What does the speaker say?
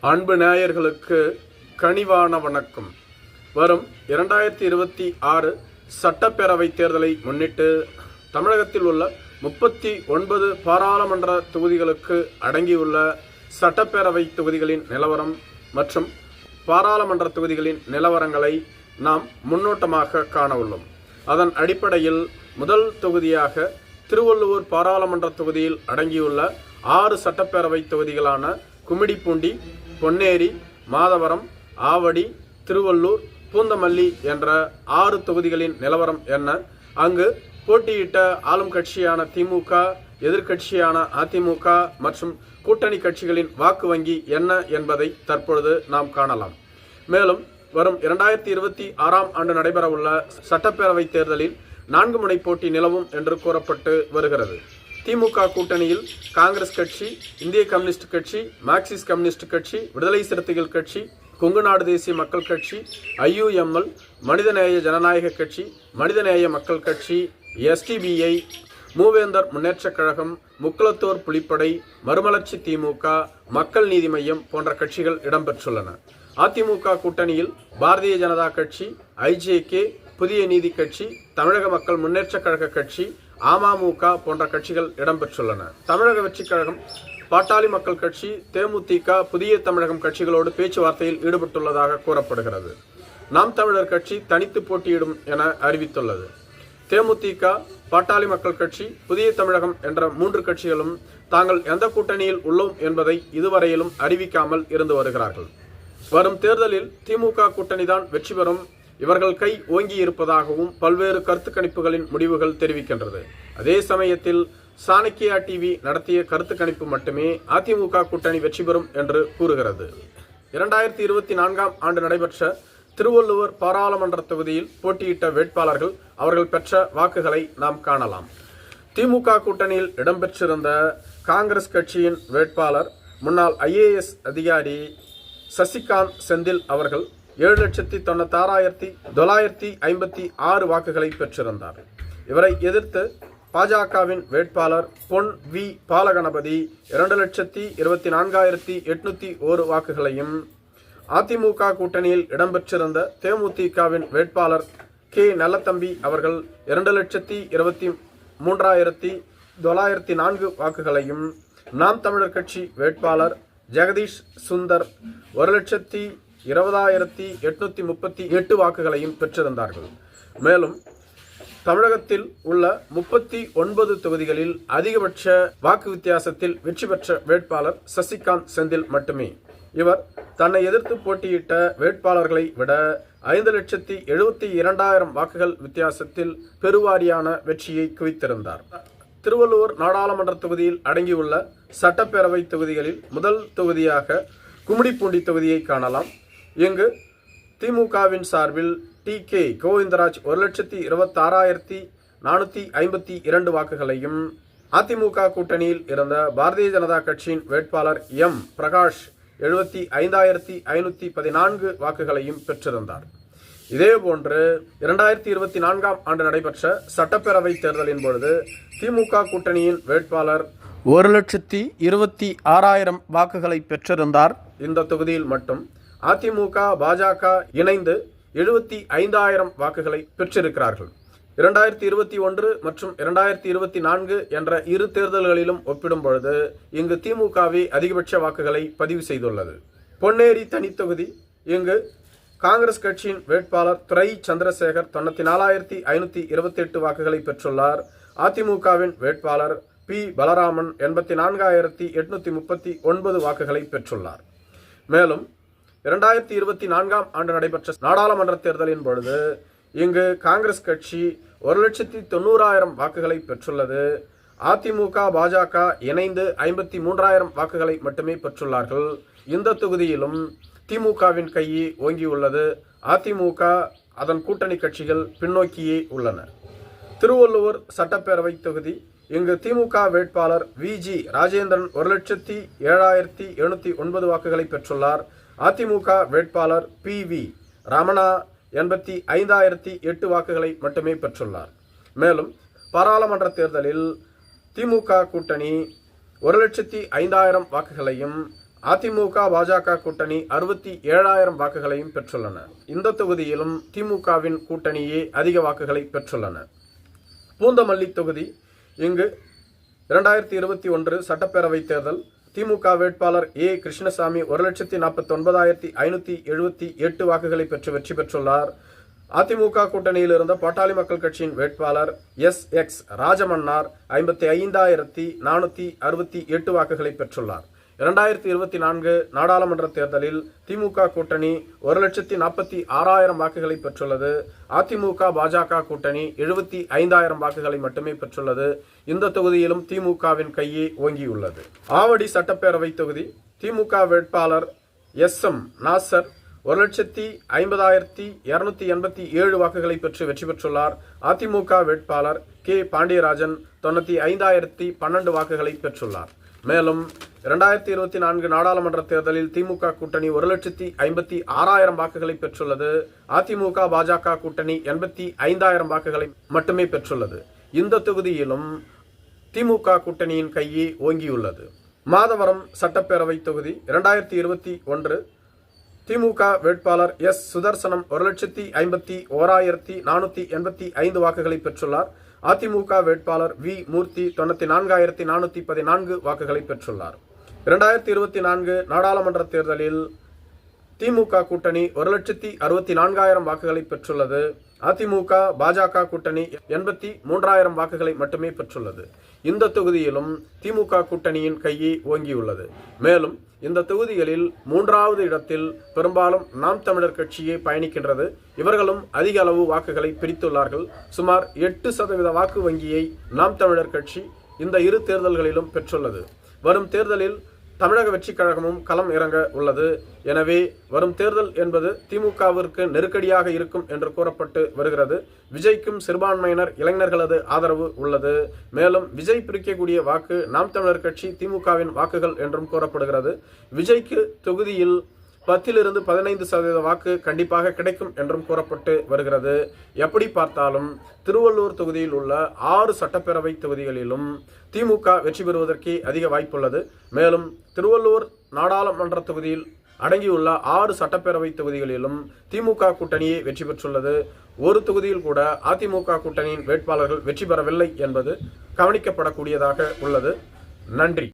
அன்பு நேயர்களுக்கு கனிவான வணக்கம். வரும் 2026 சட்டப்பேரவை தேர்தலை முன்னிட்டு தமிழகத்தில் உள்ள 39 பாராளுமன்ற தொகுதிகளுக்கு அடங்கியுள்ள சட்டப்பேரவை தொகுதிகளின் நிலவரம் மற்றும் பாராளுமன்ற தொகுதிகளின் நிலவரங்களை நாம் முன்னோட்டமாக காண உள்ளோம். அதன் அடிப்படையில் முதல் தொகுதியாக திருவள்ளுவர் பாராளுமன்ற தொகுதியில் அடங்கியுள்ள 6 சட்டப்பேரவை தொகுதிகளான கும்மிடிப்பூண்டி, பொன்னேரி, மாதவரம், ஆவடி, திருவள்ளூர், பூந்தமல்லி என்ற 6 தொகுதிகளின் நிலவரம் என்ன, அங்கு போட்டியிட்ட ஆளும் கட்சியான திமுக, எதிர்கட்சியான அதிமுக மற்றும் கூட்டணி கட்சிகளின் வாக்கு வங்கி என்ன என்பதை தற்பொழுது நாம் காணலாம். மேலும் வரும் 2026ஆம் ஆண்டு நடைபெறவுள்ள சட்டப்பேரவை தேர்தலில் 4 முனை போட்டி நிலவும் என்று கூறப்பட்டு வருகிறது. திமுக கூட்டணியில் காங்கிரஸ் கட்சி, இந்திய கம்யூனிஸ்ட் கட்சி, மார்க்சிஸ்ட் கம்யூனிஸ்ட் கட்சி, விடுதலை சிறுத்தைகள் கட்சி, கொங்கு நாடு தேசிய மக்கள் கட்சி, IUML, மனிதநேய ஜனநாயக கட்சி, மனிதநேய மக்கள் கட்சி, SDBI, மூவேந்தர் முன்னேற்றக் கழகம், முக்குளத்தோர் புலிப்படை, மறுமலர்ச்சி திமுக, மக்கள் நீதி மையம் போன்ற கட்சிகள் இடம்பெற்றுள்ளன. அதிமுக கூட்டணியில் பாரதிய ஜனதா கட்சி, IJK, புதிய நீதி கட்சி, தமிழக மக்கள் முன்னேற்றக் கழக கட்சி, அமமுக போன்ற கட்சிகள் இடம்பெற்றுள்ளன. தமிழக வெற்றிக் கழகம், பாட்டாளி மக்கள் கட்சி, தேமுதிக, புதிய தமிழகம் கட்சிகளோடு பேச்சுவார்த்தையில் ஈடுபட்டுள்ளதாக கூறப்படுகிறது. நாம் தமிழர் கட்சி தனித்து போட்டியிடும் என அறிவித்துள்ளது. தேமுதிக, பாட்டாளி மக்கள் கட்சி, புதிய தமிழகம் என்ற 3 கட்சிகளும் தாங்கள் எந்த கூட்டணியில் உள்ளோம் என்பதை இதுவரையிலும் அறிவிக்காமல் இருந்து வருகிறார்கள். வரும் தேர்தலில் திமுக கூட்டணிதான் வெற்றி பெறும், இவர்கள் கை ஓங்கி இருப்பதாகவும் பல்வேறு கருத்து கணிப்புகளின் முடிவுகள் தெரிவிக்கின்றது. அதே சமயத்தில் சாணக்கியா டிவி நடத்திய கருத்து கணிப்பு மட்டுமே அதிமுக கூட்டணி வெற்றி பெறும் என்று கூறுகிறது. 2024ஆம் ஆண்டு நடைபெற்ற திருவள்ளுவர் பாராளுமன்ற தொகுதியில் போட்டியிட்ட வேட்பாளர்கள், அவர்கள் பெற்ற வாக்குகளை நாம் காணலாம். திமுக கூட்டணியில் இடம்பெற்றிருந்த காங்கிரஸ் கட்சியின் வேட்பாளர் முன்னாள் IAS அதிகாரி சசிகாந்த் செந்தில் அவர்கள் 7,96,956 வாக்குகளை பெற்றிருந்தார். இவரை எதிர்த்து பாஜகவின் வேட்பாளர் பொன் வி பாலகணபதி 2,24,801 வாக்குகளையும், அதிமுக கூட்டணியில் இடம்பெற்றிருந்த தேமுதிகவின் வேட்பாளர் K நல்லத்தம்பி அவர்கள் 2,23,904 வாக்குகளையும், நாம் தமிழர் கட்சி வேட்பாளர் ஜெகதீஷ் சுந்தர் 1,20,838 வாக்குகளையும் பெற்றிருந்தார்கள். மேலும் தமிழகத்தில் உள்ள 39 தொகுதிகளில் அதிகபட்ச வாக்கு வித்தியாசத்தில் வெற்றி பெற்ற வேட்பாளர் சசிகாந்த் செந்தில் மட்டுமே. இவர் தன்னை எதிர்த்து போட்டியிட்ட வேட்பாளர்களை விட 5,72,000 வாக்குகள் வித்தியாசத்தில் பெருவாரியான வெற்றியை குவித்திருந்தார். திருவள்ளுவர் நாடாளுமன்ற தொகுதியில் அடங்கியுள்ள சட்டப்பேரவை தொகுதிகளில் முதல் தொகுதியாக கும்மிடிப்பூண்டி தொகுதியை காணலாம். இங்கு திமுகவின் சார்பில் TK கோவிந்தராஜ் 1,26,452 வாக்குகளையும், அதிமுக கூட்டணியில் இருந்த பாரதிய ஜனதா கட்சியின் வேட்பாளர் M பிரகாஷ் 75,514 வாக்குகளையும் பெற்றிருந்தார். இதேபோன்று 2024ஆம் ஆண்டு நடைபெற்ற சட்டப்பேரவை தேர்தலின் பொழுது திமுக கூட்டணியின் வேட்பாளர் 1,26,000 வாக்குகளை பெற்றிருந்தார். இந்த தொகுதியில் மட்டும் அதிமுக, பாஜக இணைந்து 75,000 வாக்குகளை பெற்றிருக்கிறார்கள். 2021 மற்றும் 2024 என்ற 2 தேர்தல்களிலும் ஒப்பிடும் பொழுது இங்கு திமுகவே அதிகபட்ச வாக்குகளை பதிவு செய்துள்ளது. பொன்னேரி தனித்தொகுதி, இங்கு காங்கிரஸ் கட்சியின் வேட்பாளர் துரை சந்திரசேகர் 94,528 வாக்குகளை பெற்றுள்ளார். அதிமுகவின் வேட்பாளர் P பலராமன் 84,839 வாக்குகளை பெற்றுள்ளார். மேலும் 2024ஆம் ஆண்டு நடைபெற்ற நாடாளுமன்ற தேர்தலின் பொழுது இங்கு காங்கிரஸ் கட்சி 1,90,000 வாக்குகளை பெற்றுள்ளது. அதிமுக, பாஜக இணைந்து 53,000 வாக்குகளை மட்டுமே பெற்றுள்ளார்கள். இந்த தொகுதியிலும் திமுகவின் கையை ஓங்கியுள்ளது. அதிமுக, அதன் கூட்டணி கட்சிகள் பின்னோக்கியே உள்ளன. திருவள்ளுவர் சட்டப்பேரவை தொகுதி, இங்கு திமுக வேட்பாளர் VG ராஜேந்திரன் 1,07,709 வாக்குகளை பெற்றுள்ளார். அதிமுக வேட்பாளர் PV ரமணா 85,008 வாக்குகளை மட்டுமே பெற்றுள்ளார். மேலும் பாராளுமன்ற தேர்தலில் திமுக கூட்டணி 1,05,000 வாக்குகளையும், அதிமுக பாஜக கூட்டணி 67,000 வாக்குகளையும் பெற்றுள்ளன. இந்த தொகுதியிலும் திமுகவின் கூட்டணியே அதிக வாக்குகளை பெற்றுள்ளன. பூந்தமல்லி தொகுதி. இங்கு 2021 சட்டப்பேரவை தேர்தல். திமுக வேட்பாளர் ஏ. கிருஷ்ணசாமி 1,49,578 வாக்குகளை பெற்று வெற்றி பெற்றுள்ளார். அதிமுக கூட்டணியில் இருந்த பாட்டாளி மக்கள் கட்சியின் வேட்பாளர் SX ராஜமன்னார் 55,468 வாக்குகளை பெற்றுள்ளார். 2024 நாடாளுமன்ற தேர்தலில் திமுக கூட்டணி 1,46,000 வாக்குகளை பெற்றுள்ளது. அதிமுக பாஜக கூட்டணி 75,000 வாக்குகளை மட்டுமே பெற்றுள்ளது. இந்த தொகுதியிலும் திமுகவின் கையே ஓங்கியுள்ளது. ஆவடி சட்டப்பேரவை தொகுதி. திமுக வேட்பாளர் SM நாசர் 1,50,287 வாக்குகளை பெற்று வெற்றி பெற்றுள்ளார். அதிமுக வேட்பாளர் K. பாண்டியராஜன் 95,012 வாக்குகளை பெற்றுள்ளார். மேலும் 2024 நாடாளுமன்ற தேர்தலில் திமுக கூட்டணி 1,56,000 வாக்குகளை பெற்றுள்ளது. அதிமுக பாஜக கூட்டணி 85,000 வாக்குகளை மட்டுமே பெற்றுள்ளது. இந்த தொகுதியிலும் திமுக கூட்டணியின் கையே ஓங்கியுள்ளது. மாதவரம் சட்டப்பேரவை தொகுதி. 2021 திமுக வேட்பாளர் S. சுதர்சனம் 1,51,485 வாக்குகளை பெற்றுள்ளார். அதிமுக வேட்பாளர் V. மூர்த்தி 94,414 வாக்குகளை பெற்றுள்ளார். 2024 நாடாளுமன்ற தேர்தலில் திமுக கூட்டணி 1,64,000 வாக்குகளை பெற்றுள்ளது. அதிமுக பாஜக கூட்டணி 83,000 வாக்குகளை மட்டுமே பெற்றுள்ளது. இந்த தொகுதியிலும் திமுக கூட்டணியின் கையே ஓங்கியுள்ளது. மேலும் இந்த தொகுதிகளில் 3வது இடத்தில் பெரும்பாலும் நாம் தமிழர் கட்சியே பயணிக்கின்றது. இவர்களும் அதிக அளவு வாக்குகளை பிரித்துள்ளார்கள். சுமார் 8% வாக்கு வங்கியை நாம் தமிழர் கட்சி இந்த இரு தேர்தல்களிலும் பெற்றுள்ளது. வரும் தேர்தலில் தமிழக வெற்றிக் கழகமும் களம் இறங்க உள்ளது. எனவே வரும் தேர்தல் என்பது திமுகவிற்கு நெருக்கடியாக இருக்கும் என்று கூறப்பட்டு வருகிறது. விஜய்க்கும் சிறுபான்மையினர் இளைஞர்களது ஆதரவு உள்ளது. மேலும் விஜய் பிரிக்கக்கூடிய வாக்கு நாம் தமிழர் கட்சி திமுகவின் வாக்குகள் என்றும் கூறப்படுகிறது. விஜய்க்கு தொகுதியில் 10-15% வாக்கு கண்டிப்பாக கிடைக்கும் என்றும் கூறப்பட்டு வருகிறது. எப்படி பார்த்தாலும் திருவள்ளூர் தொகுதியில் உள்ள 6 சட்டப்பேரவை தொகுதிகளிலும் திமுக வெற்றி பெறுவதற்கே அதிக வாய்ப்புள்ளது. மேலும் திருவள்ளூர் நாடாளுமன்ற தொகுதியில் அடங்கியுள்ள 6 சட்டப்பேரவை தொகுதிகளிலும் திமுக கூட்டணியே வெற்றி பெற்றுள்ளது. ஒரு தொகுதியில் கூட அதிமுக கூட்டணியின் வேட்பாளர்கள் வெற்றி பெறவில்லை என்பது கவனிக்கப்படக்கூடியதாக உள்ளது. நன்றி.